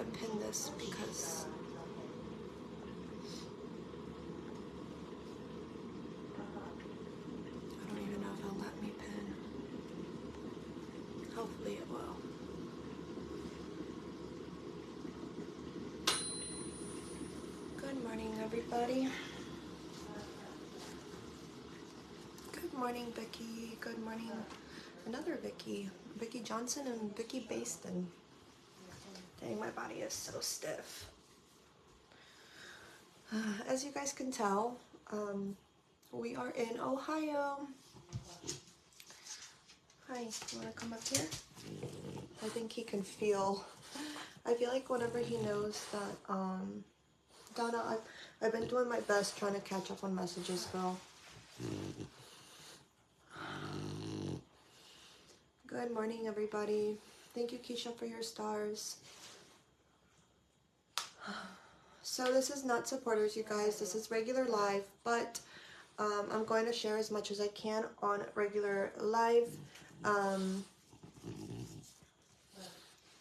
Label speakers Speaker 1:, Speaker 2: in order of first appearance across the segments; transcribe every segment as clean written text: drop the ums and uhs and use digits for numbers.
Speaker 1: to pin this because I don't even know if it'll let me pin. Hopefully it will. Good morning, everybody. Good morning, Vicky. Good morning, another Vicky. Vicky Johnson and Vicky Baston. Dang, my body is so stiff. As you guys can tell, we are in Ohio. Hi, you wanna come up here? I think he can feel, I feel like whenever he knows that, Donna, I've been doing my best trying to catch up on messages, girl. Good morning, everybody. Thank you, Keisha, for your stars. So this is not supporters, you guys. This is regular live, but I'm going to share as much as I can on regular live.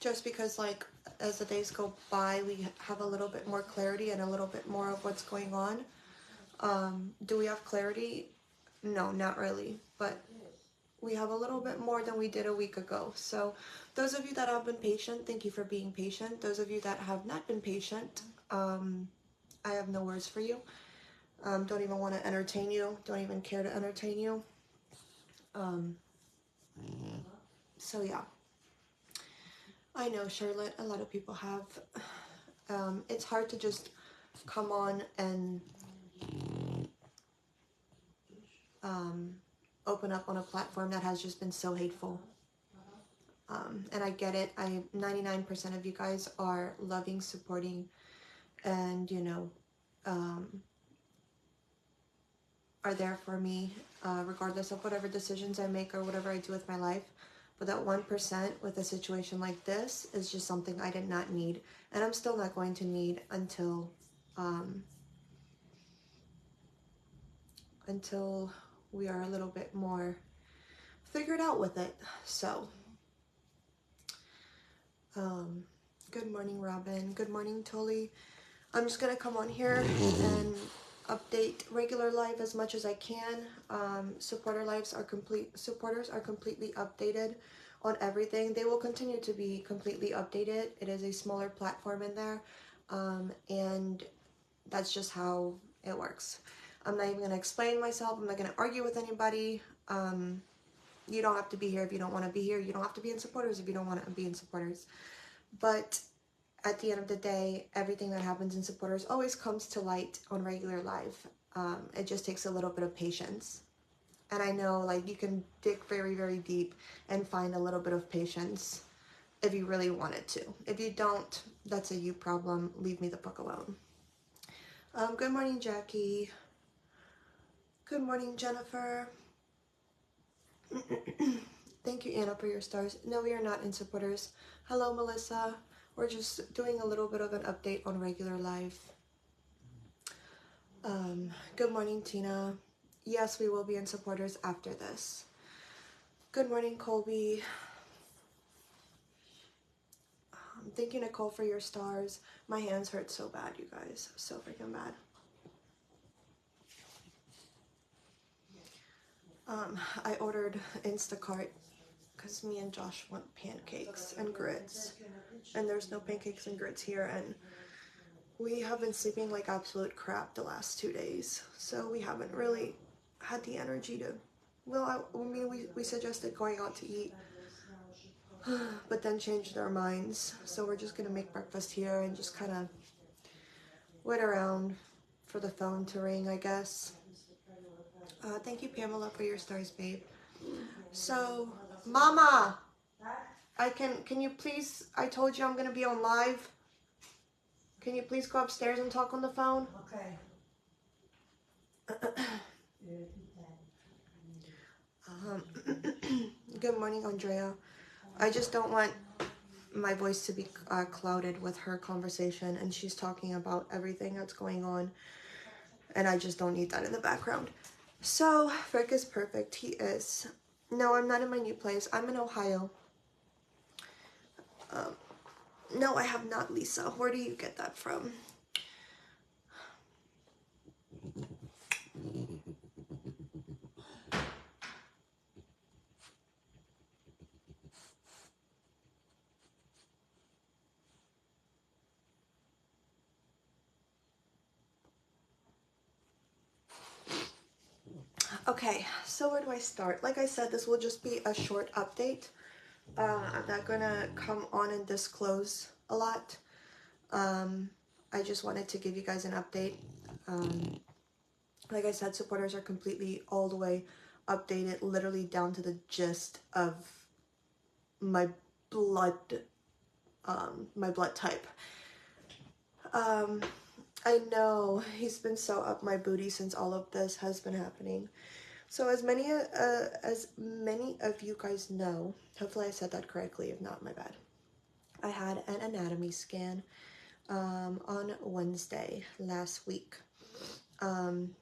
Speaker 1: Just because, like, as the days go by, we have a little bit more clarity and a little bit more of what's going on. Do we have clarity? No, not really, but we have a little bit more than we did a week ago. So those of you that have been patient, thank you for being patient. Those of you that have not been patient, I have no words for you. Don't even want to entertain you. Don't even care to entertain you. So yeah. I know, Charlotte, a lot of people have. It's hard to just come on and open up on a platform that has just been so hateful. And I get it. 99% of you guys are loving, supporting, and, you know, are there for me, regardless of whatever decisions I make or whatever I do with my life. But that 1% with a situation like this is just something I did not need. And I'm still not going to need until we are a little bit more figured out with it. So, good morning, Robin. Good morning, Tolly. I'm just going to come on here and update regular live as much as I can. Supporters are completely updated on everything. They will continue to be completely updated. It is a smaller platform in there, and that's just how it works. I'm not even going to explain myself. I'm not going to argue with anybody. You don't have to be here if you don't want to be here. You don't have to be in supporters if you don't want to be in supporters. But at the end of the day, everything that happens in supporters always comes to light on regular live. It just takes a little bit of patience. And I know, like, you can dig very, very deep and find a little bit of patience if you really wanted to. If you don't, that's a you problem. Leave me the fuck alone. Good morning, Jackie. Good morning, Jennifer. Thank you, Anna, for your stars. No, we are not in supporters. Hello, Melissa. We're just doing a little bit of an update on regular life. Good morning, Tina. Yes, we will be in supporters after this. Good morning, Colby. Thank you, Nicole, for your stars. My hands hurt so bad, you guys. So freaking bad. I ordered Instacart because me and Josh want pancakes and grits. And there's no pancakes and grits here, and we have been sleeping like absolute crap the last 2 days. So we haven't really had the energy to, well, I mean, we suggested going out to eat, but then changed our minds. So we're just gonna make breakfast here and just kind of wait around for the phone to ring, I guess. Thank you, Pamela, for your stars, babe. So, Mama, can you please, I told you I'm gonna be on live. Can you please go upstairs and talk on the phone? Okay. Good morning, Andrea. I just don't want my voice to be clouded with her conversation, and she's talking about everything that's going on, and I just don't need that in the background. So, Frick is perfect. He is. No, I'm not in my new place. I'm in Ohio. No, I have not, Lisa. Where do you get that from? Okay, so where do I start? Like I said, this will just be a short update. I'm not gonna come on and disclose a lot. I just wanted to give you guys an update. Like I said, supporters are completely all the way updated, literally down to the gist of my blood, my blood type. I know he's been so up my booty since all of this has been happening. So as many of you guys know, hopefully I said that correctly, if not, my bad. I had an anatomy scan on Wednesday last week. An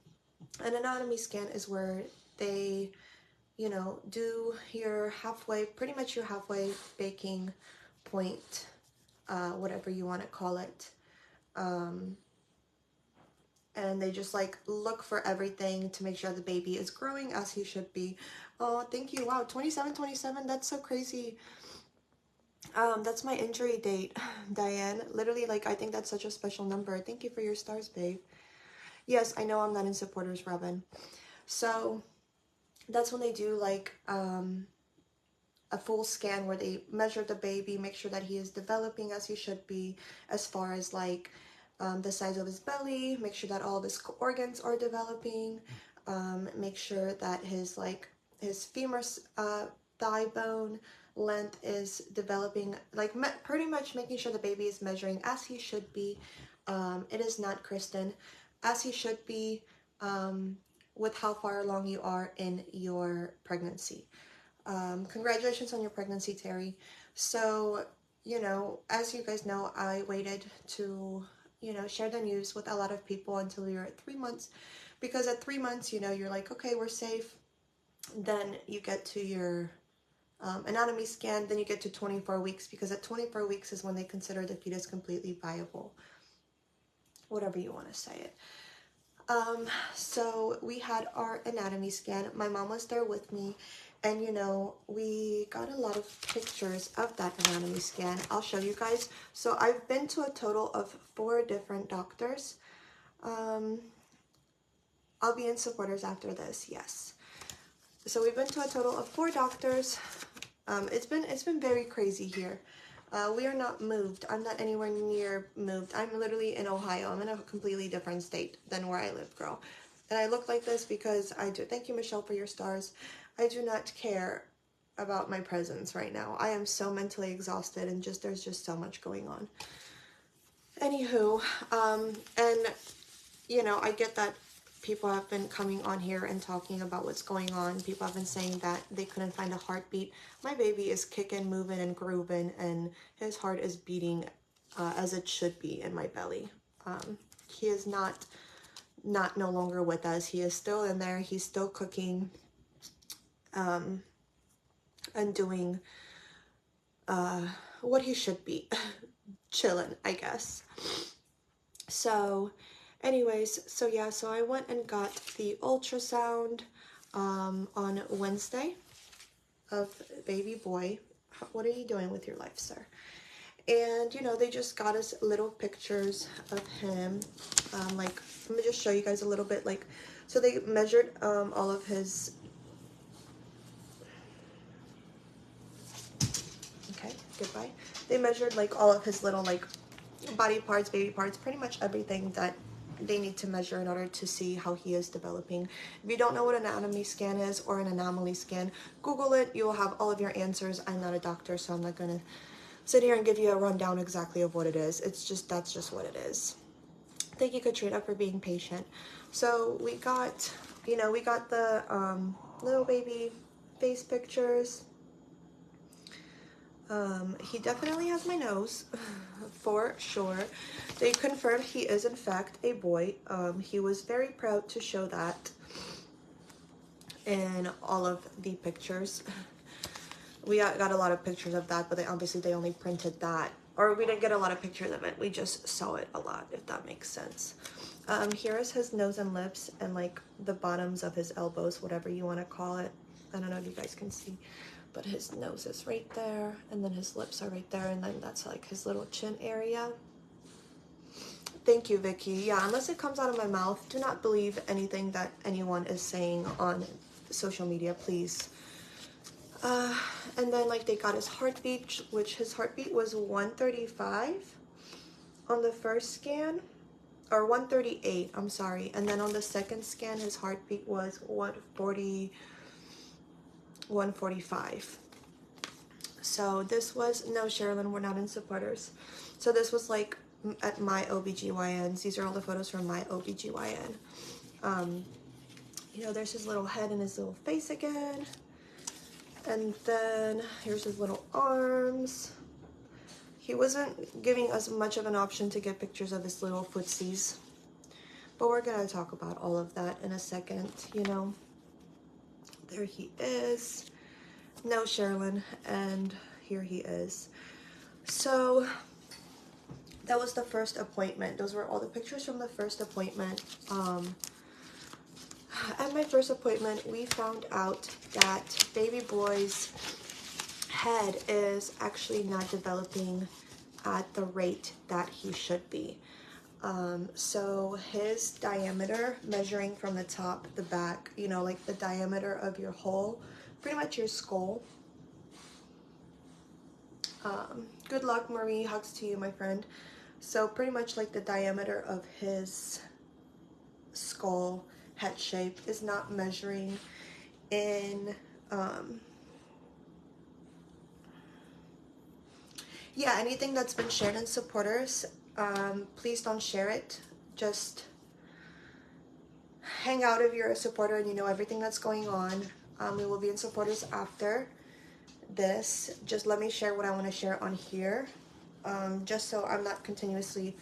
Speaker 1: anatomy scan is where they, you know, do your halfway, pretty much your halfway baking point, whatever you want to call it. And they just like look for everything to make sure the baby is growing as he should be. Oh, thank you. Wow, 2727, that's so crazy. That's my injury date, Diane. Literally, like, I think that's such a special number. Thank you for your stars, babe. Yes, I know I'm not in supporters, Robin. So that's when they do like a full scan where they measure the baby, make sure that he is developing as he should be, as far as like the size of his belly, make sure that all of his organs are developing, make sure that his femur thigh bone length is developing, like pretty much making sure the baby is measuring as he should be. It is not, Kristen, as he should be, with how far along you are in your pregnancy. Congratulations on your pregnancy, Terry. So, you know, as you guys know, I waited to, you know, share the news with a lot of people until we were at 3 months, because at 3 months, you know, you're like, okay, we're safe. Then you get to your anatomy scan, then you get to 24 weeks, because at 24 weeks is when they consider the fetus completely viable, whatever you want to say it. So we had our anatomy scan. My mom was there with me, and you know, we got a lot of pictures of that anatomy scan. I'll show you guys. So I've been to a total of 4 different doctors. I'll be in supporters after this, yes. So we've been to a total of 4 doctors. It's been very crazy here. We are not moved. I'm not anywhere near moved. I'm literally in Ohio. I'm in a completely different state than where I live, girl. And I look like this because I do. Thank you, Michelle, for your stars. I do not care about my presence right now. I am so mentally exhausted, and there's just so much going on. Anywho, and you know, I get that people have been coming on here and talking about what's going on. People have been saying that they couldn't find a heartbeat. My baby is kicking, moving, and grooving, and his heart is beating as it should be in my belly. He is not no longer with us. He is still in there. He's still cooking and doing what he should be. Chilling, I guess. So anyways, so yeah, so I went and got the ultrasound on Wednesday of baby boy. What are you doing with your life, sir? And you know, they just got us little pictures of him. Like, let me just show you guys a little bit. Like, so they measured all of his. Okay, goodbye. They measured like all of his little like body parts, baby parts, pretty much everything that they need to measure in order to see how he is developing. If you don't know what an anatomy scan is or an anomaly scan, Google it. You will have all of your answers. I'm not a doctor, so I'm not gonna sit here and give you a rundown exactly of what it is. It's just, that's just what it is. Thank you, Katrina, for being patient. So we got, you know, we got the little baby face pictures. He definitely has my nose, for sure. They confirmed he is in fact a boy. He was very proud to show that in all of the pictures. We got a lot of pictures of that, but obviously they only printed that or we didn't get a lot of pictures of it. We just saw it a lot, if that makes sense. Here is his nose and lips and like the bottoms of his elbows, whatever you want to call it. I don't know if you guys can see, but his nose is right there, and then his lips are right there, and then that's like his little chin area. Thank you, Vicky. Yeah, unless it comes out of my mouth, do not believe anything that anyone is saying on social media, please. And then like they got his heartbeat, which his heartbeat was 135 on the first scan, or 138, I'm sorry. And then on the second scan, his heartbeat was 140, 145. So this was, no, Sherilyn, we're not in supporters. So this was like at my OBGYNs. These are all the photos from my OBGYN. You know, there's his little head and his little face again. And then here's his little arms. He wasn't giving us much of an option to get pictures of his little footsies. But we're gonna talk about all of that in a second, you know. There he is. No, Sherilyn, and here he is. So that was the first appointment. Those were all the pictures from the first appointment. At my first appointment, we found out that baby boy's head is actually not developing at the rate that he should be. So his diameter, measuring from the top, the back, you know, like the diameter of your whole, pretty much your skull. Good luck, Marie. Hugs to you, my friend. So pretty much like the diameter of his skull head shape is not measuring in, yeah, anything that's been shared in supporters, please don't share it. Just hang out if you're a supporter and you know everything that's going on. We will be in supporters after this. Just let me share what I want to share on here, just so I'm not continuously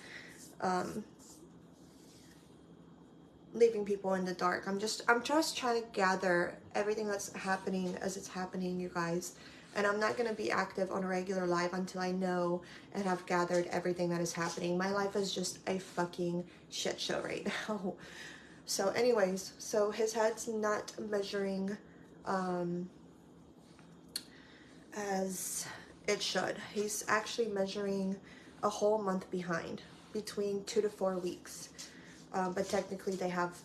Speaker 1: leaving people in the dark. I'm just trying to gather everything that's happening as it's happening, you guys. And I'm not going to be active on a regular live until I know and have gathered everything that is happening. My life is just a fucking shit show right now. So anyways, so his head's not measuring as it should. He's actually measuring a whole month behind, between 2 to 4 weeks. But technically they have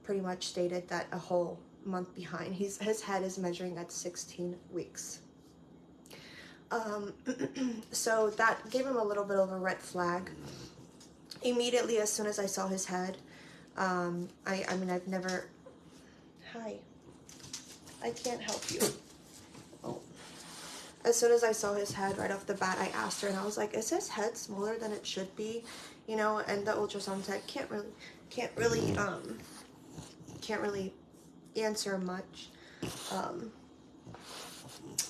Speaker 1: pretty much stated that a whole month behind. His head is measuring at 16 weeks. So that gave him a little bit of a red flag. Immediately, as soon as I saw his head, I mean, I've never, hi, I can't help you. Oh. As soon as I saw his head right off the bat, I asked her and I was like, is his head smaller than it should be? You know, and the ultrasound tech can't really answer much.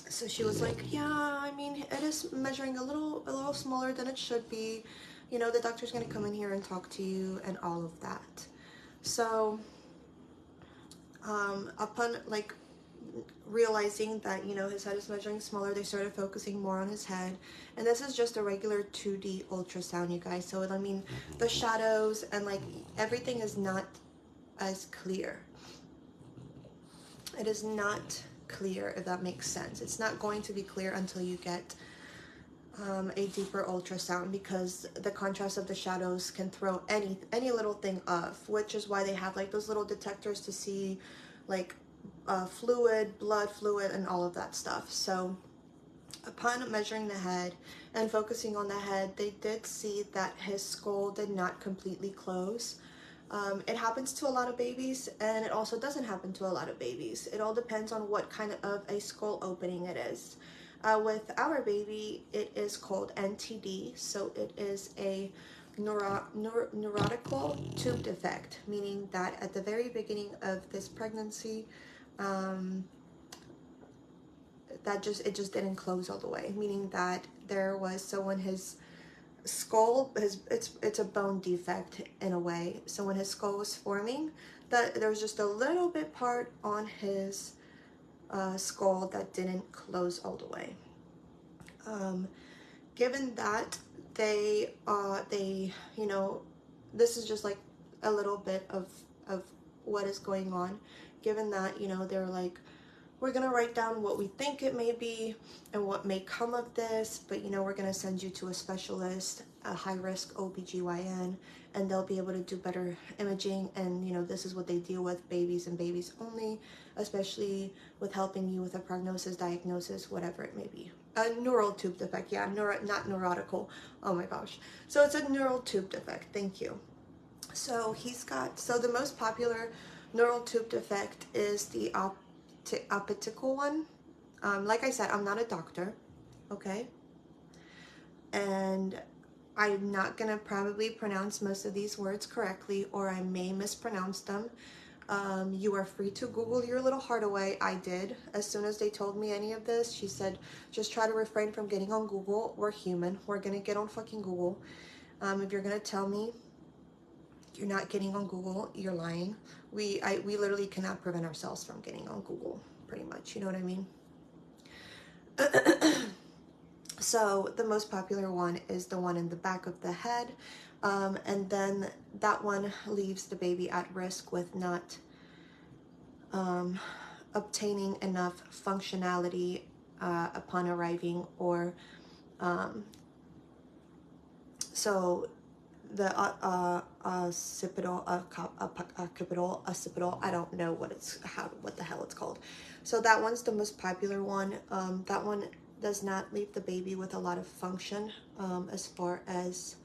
Speaker 1: So she was like, yeah, I mean, it is measuring a little smaller than it should be. You know, the doctor's gonna come in here and talk to you and all of that. So, upon like realizing that, you know, his head is measuring smaller, they started focusing more on his head. And this is just a regular 2D ultrasound, you guys. So, I mean, the shadows and like everything is not as clear. It is not clear, if that makes sense. It's not going to be clear until you get a deeper ultrasound, because the contrast of the shadows can throw any little thing off, which is why they have like those little detectors to see like fluid, blood fluid, and all of that stuff. So upon measuring the head and focusing on the head, they did see that his skull did not completely close. It happens to a lot of babies, and it also doesn't happen to a lot of babies. It all depends on what kind of a skull opening it is. With our baby, it is called NTD, so it is a neurotical tube defect, meaning that at the very beginning of this pregnancy, it just didn't close all the way, meaning that there was, so when his skull, it's a bone defect in a way. So when his skull was forming, there was just a little bit part on his skull that didn't close all the way. Given that, they, you know, this is just like a little bit of what is going on, given that, you know, they're like, we're gonna write down what we think it may be and what may come of this, but you know, we're gonna send you to a specialist, a high-risk OBGYN, and they'll be able to do better imaging. And you know, this is what they deal with, babies and babies only, especially with helping you with a prognosis, diagnosis, whatever it may be. A neural tube defect, yeah, not neurotical. Oh my gosh. So it's a neural tube defect. Thank you. So he's got, so the most popular neural tube defect is the optical one. Like I said, I'm not a doctor, okay? And I'm not gonna probably pronounce most of these words correctly, or I may mispronounce them. You are free to Google your little heart away. I did. As soon as they told me any of this, she said, just try to refrain from getting on Google. We're human. We're gonna get on fucking Google. If you're gonna tell me you're not getting on Google, you're lying. We literally cannot prevent ourselves from getting on Google, pretty much. You know what I mean? So the most popular one is the one in the back of the head. And then that one leaves the baby at risk with not obtaining enough functionality upon arriving, or so the occipital, I don't know what the hell it's called. So that one's the most popular one. That one does not leave the baby with a lot of function as far as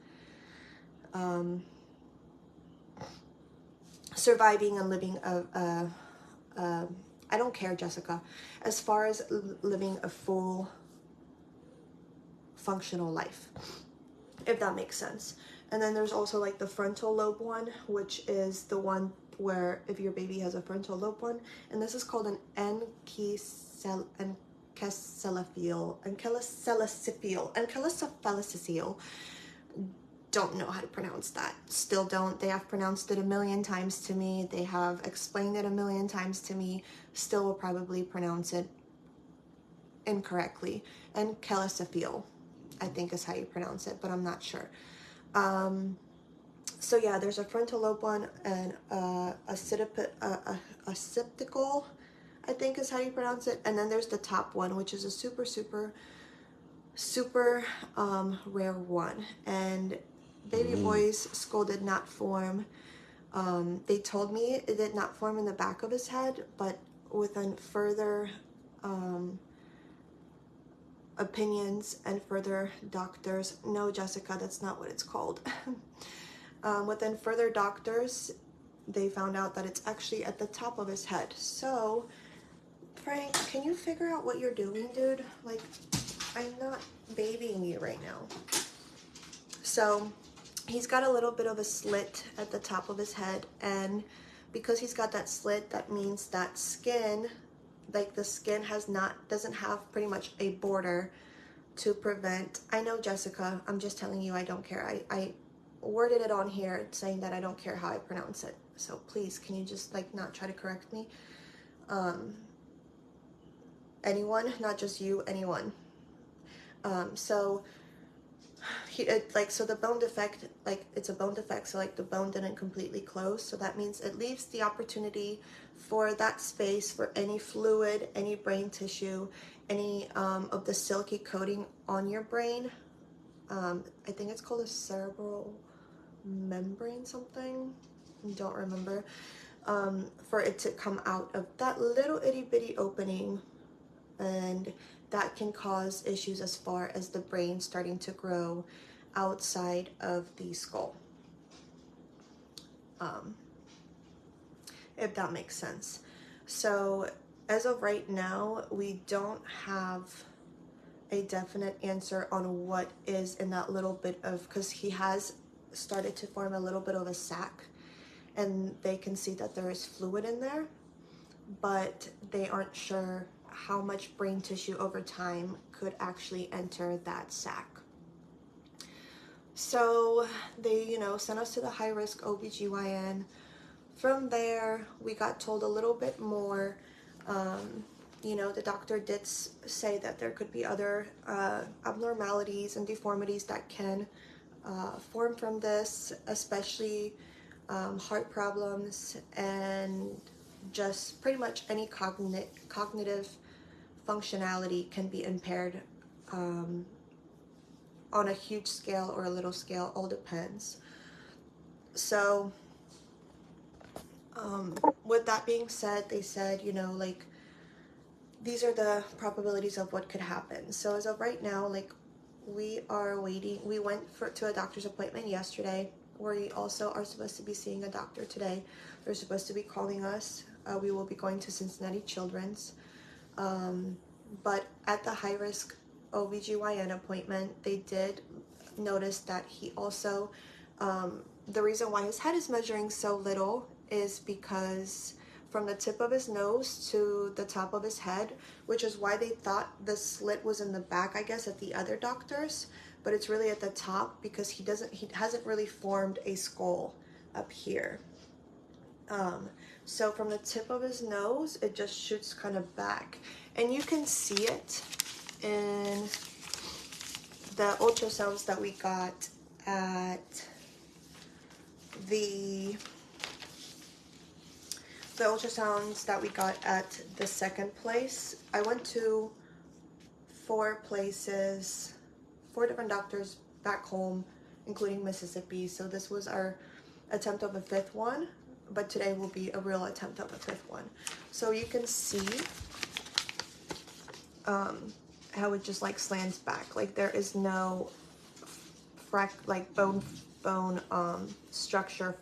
Speaker 1: surviving and living I don't care, Jessica, as far as living a full functional life, if that makes sense. And then there's also like the frontal lobe one, which is the one where if your baby has a frontal lobe one, and this is called an encephalocele. Don't know how to pronounce that. Still don't. They have pronounced it a million times to me. They have explained it a million times to me. Still will probably pronounce it incorrectly. Encephalocele, I think is how you pronounce it, but I'm not sure. So yeah, there's a frontal lobe one and a occipital, I think is how you pronounce it. And then there's the top one, which is a super rare one. And baby boy's skull did not form. They told me it did not form in the back of his head, but within further opinions and further doctors, no, Jessica, that's not what it's called. Within further doctors, they found out that it's actually at the top of his head. So, Frank, can you figure out what you're doing, dude? Like, I'm not babying you right now. So, he's got a little bit of a slit at the top of his head, and because he's got that slit, that means that skin, like the skin doesn't have pretty much a border to prevent. I know, Jessica, I'm just telling you, I don't care. I worded it on here saying that I don't care how I pronounce it. So please, can you just like not try to correct me? Anyone, not just you, anyone. So so the bone defect, like it's a bone defect, so like the bone didn't completely close, so that means it leaves the opportunity for that space for any fluid, any brain tissue, any of the silky coating on your brain. I think it's called a cerebral membrane something, don't remember, for it to come out of that little itty bitty opening, and that can cause issues as far as the brain starting to grow outside of the skull, if that makes sense. So as of right now, we don't have a definite answer on what is in that little bit of, because he has started to form a little bit of a sac, and they can see that there is fluid in there, but they aren't sure how much brain tissue over time could actually enter that sac. So they, you know, sent us to the high-risk OBGYN. From there, we got told a little bit more you know, the doctor did say that there could be other abnormalities and deformities that can form from this, especially heart problems and just pretty much any cognitive functionality can be impaired on a huge scale or a little scale, all depends. So with that being said, they said, you know, like, these are the probabilities of what could happen. So as of right now, like, we are waiting. We went to a doctor's appointment yesterday. We also are supposed to be seeing a doctor today. They're supposed to be calling us. We will be going to Cincinnati Children's. But at the high-risk OBGYN appointment, they did notice that he also, the reason why his head is measuring so little is because from the tip of his nose to the top of his head, which is why they thought the slit was in the back, I guess, at the other doctors, but it's really at the top because he hasn't really formed a skull up here. So from the tip of his nose, it just shoots kind of back, and you can see it in the ultrasounds that we got at the second place. I went to 4 places, 4 different doctors back home, including Mississippi. So this was our attempt of a 5th one, but today will be a real attempt of a 5th one. So you can see how it just like slants back. Like there is no bone structure,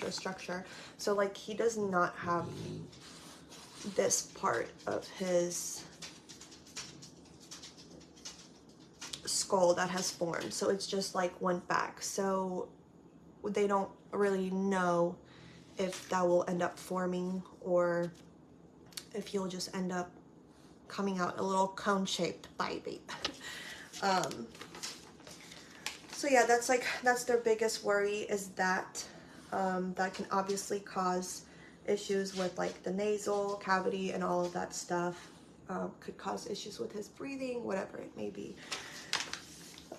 Speaker 1: structure. So like he does not have this part of his skull that has formed. So it's just like went back. So they don't really know if that will end up forming or if he'll just end up coming out a little cone-shaped baby. So yeah, that's their biggest worry, is that that can obviously cause issues with like the nasal cavity and all of that stuff. Could cause issues with his breathing, whatever it may be.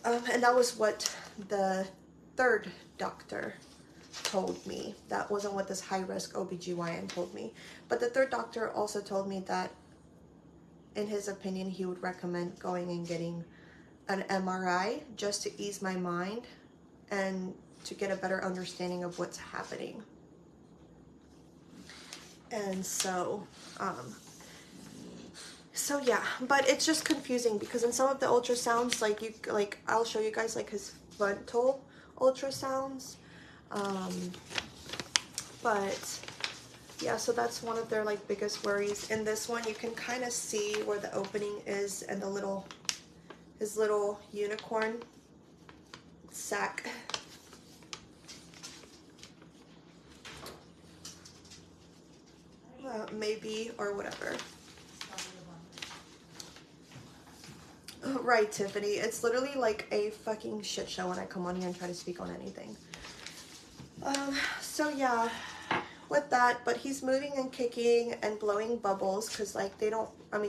Speaker 1: And that was what the 3rd doctor told me. That wasn't what this high-risk OBGYN told me. But the 3rd doctor also told me that in his opinion, he would recommend going and getting an MRI just to ease my mind and to get a better understanding of what's happening. And so yeah, but it's just confusing because in some of the ultrasounds, I'll show you guys like his frontal ultrasounds, but yeah, so that's one of their like biggest worries. In this one, you can kind of see where the opening is and his little unicorn sac. Maybe, or whatever. Right, Tiffany. It's literally like a fucking shit show when I come on here and try to speak on anything. So yeah, with that, but he's moving and kicking and blowing bubbles, because like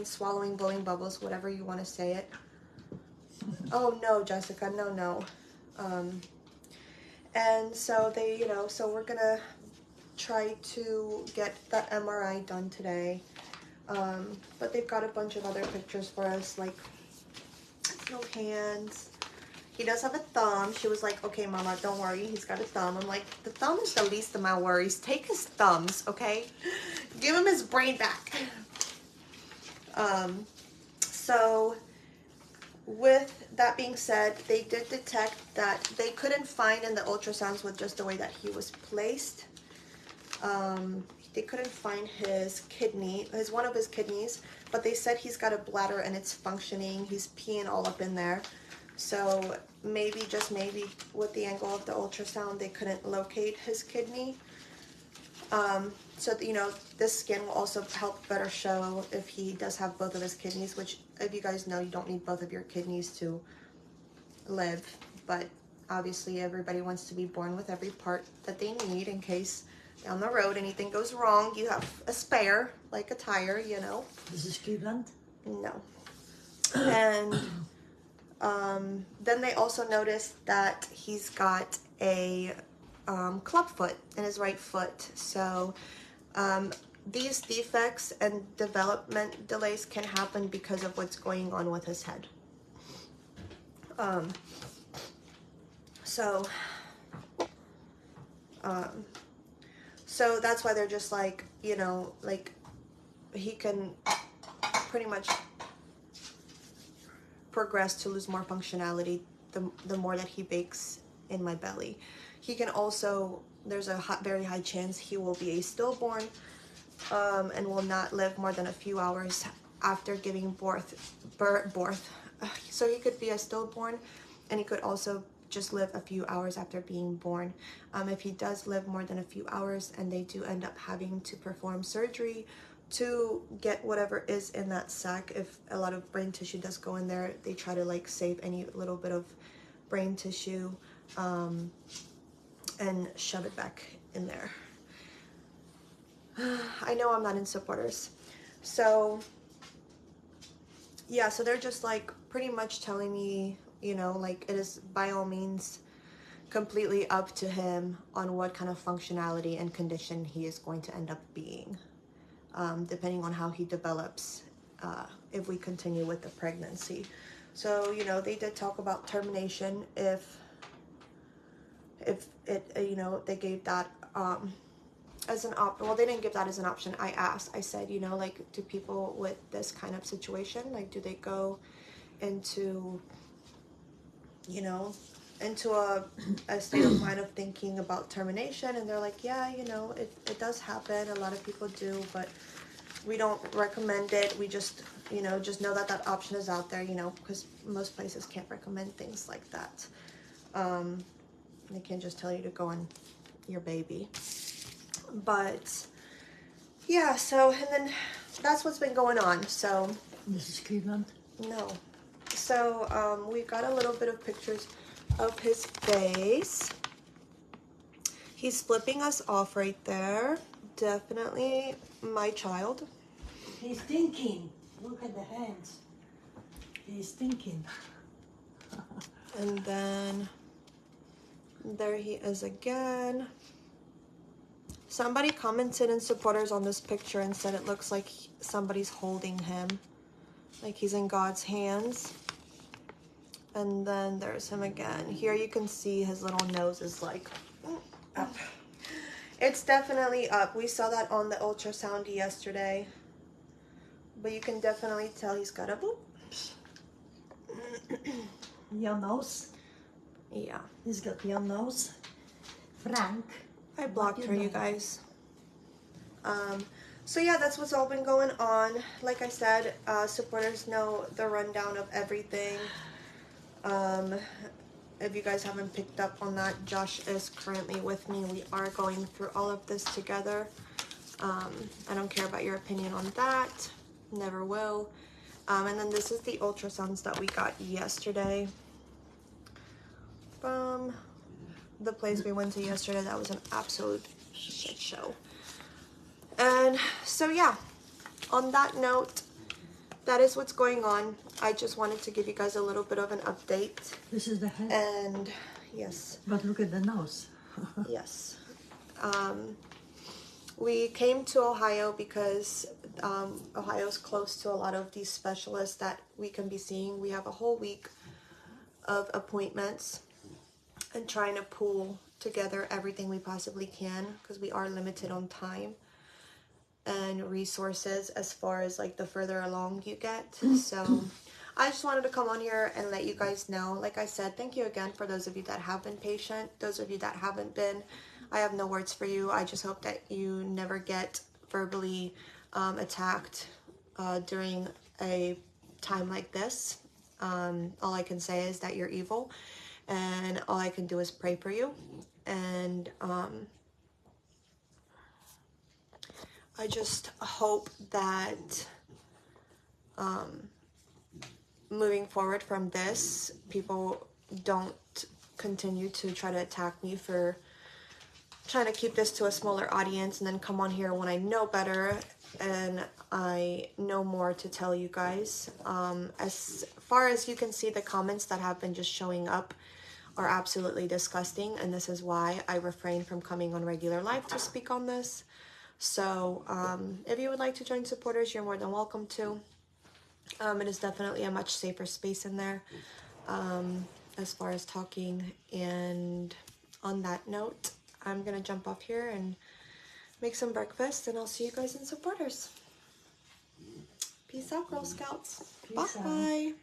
Speaker 1: swallowing, blowing bubbles, whatever you want to say it. Oh no, Jessica, no. And so they, you know, so we're gonna try to get that MRI done today. But they've got a bunch of other pictures for us, like no hands. He does have a thumb. She was like, okay, Mama, don't worry. He's got a thumb. I'm like, the thumb is the least of my worries. Take his thumbs, okay? Give him his brain back. So with that being said, they did detect that they couldn't find in the ultrasounds with just the way that he was placed. They couldn't find his kidney, one of his kidneys, but they said he's got a bladder and it's functioning. He's peeing all up in there. So maybe, just maybe, with the angle of the ultrasound, they couldn't locate his kidney. So, you know, this scan will also help better show if he does have both of his kidneys, which, if you guys know, you don't need both of your kidneys to live. But obviously everybody wants to be born with every part that they need in case down the road, anything goes wrong, you have a spare, like a tire, you know.
Speaker 2: This is Cleveland?
Speaker 1: No. And then they also noticed that he's got a club foot in his right foot. So these defects and development delays can happen because of what's going on with his head. So that's why they're just like, you know, like he can pretty much progress to lose more functionality the more that he bakes in my belly. He can also, there's a very high chance he will be a stillborn and will not live more than a few hours after giving birth. So he could be a stillborn, and he could also just live a few hours after being born. If he does live more than a few hours and they do end up having to perform surgery to get whatever is in that sac, if a lot of brain tissue does go in there, they try to like save any little bit of brain tissue and shove it back in there. I know I'm not in supporters. So yeah, so they're just like pretty much telling me, you know, like it is by all means completely up to him on what kind of functionality and condition he is going to end up being, depending on how he develops if we continue with the pregnancy. So, you know, they did talk about termination if it, you know, they gave that as an option. Well, they didn't give that as an option. I asked, I said, you know, like, do people with this kind of situation, like, do they go into, you know, into a state of mind of thinking about termination? And they're like, yeah, you know, it does happen. A lot of people do, but we don't recommend it. We just, you know that that option is out there, you know, because most places can't recommend things like that. They can't just tell you to go on your baby. But yeah, so, and then that's what's been going on. So
Speaker 2: This is Cleveland?
Speaker 1: no. So we got a little bit of pictures of his face. He's flipping us off right there. Definitely my child.
Speaker 2: He's thinking. Look at the hands. He's thinking.
Speaker 1: And then there he is again. Somebody commented in supporters on this picture and said it looks like somebody's holding him, like he's in God's hands. And then there's him again. Here you can see his little nose is like up. It's definitely up. We saw that on the ultrasound yesterday. But you can definitely tell he's got a boop.
Speaker 2: Your nose?
Speaker 1: Yeah.
Speaker 2: He's got your nose. Frank.
Speaker 1: I blocked her, you guys. So yeah, that's what's all been going on. Like I said, supporters know the rundown of everything. If you guys haven't picked up on that, Josh is currently with me. We are going through all of this together. I don't care about your opinion on that. Never will. And then this is the ultrasounds that we got yesterday from the place we went to yesterday. That was an absolute shit show. And so yeah, on that note, that is what's going on. I just wanted to give you guys a little bit of an update.
Speaker 2: This is the head.
Speaker 1: And yes.
Speaker 2: But look at the nose.
Speaker 1: Yes. We came to Ohio because Ohio's close to a lot of these specialists that we can be seeing. We have a whole week of appointments and trying to pull together everything we possibly can because we are limited on time and resources as far as like the further along you get. So I just wanted to come on here and let you guys know. Like I said, thank you again for those of you that have been patient. Those of you that haven't been, I have no words for you. I just hope that you never get verbally attacked during a time like this. All I can say is that you're evil, and all I can do is pray for you. And I just hope that moving forward from this, people don't continue to try to attack me for trying to keep this to a smaller audience and then come on here when I know better and I know more to tell you guys. As far as you can see, the comments that have been just showing up are absolutely disgusting, and this is why I refrain from coming on regular live to speak on this. So if you would like to join supporters, you're more than welcome to. It is definitely a much safer space in there as far as talking. And on that note, I'm gonna jump off here and make some breakfast, and I'll see you guys in supporters. Peace out, Girl Scouts.
Speaker 2: Peace out.
Speaker 1: Bye.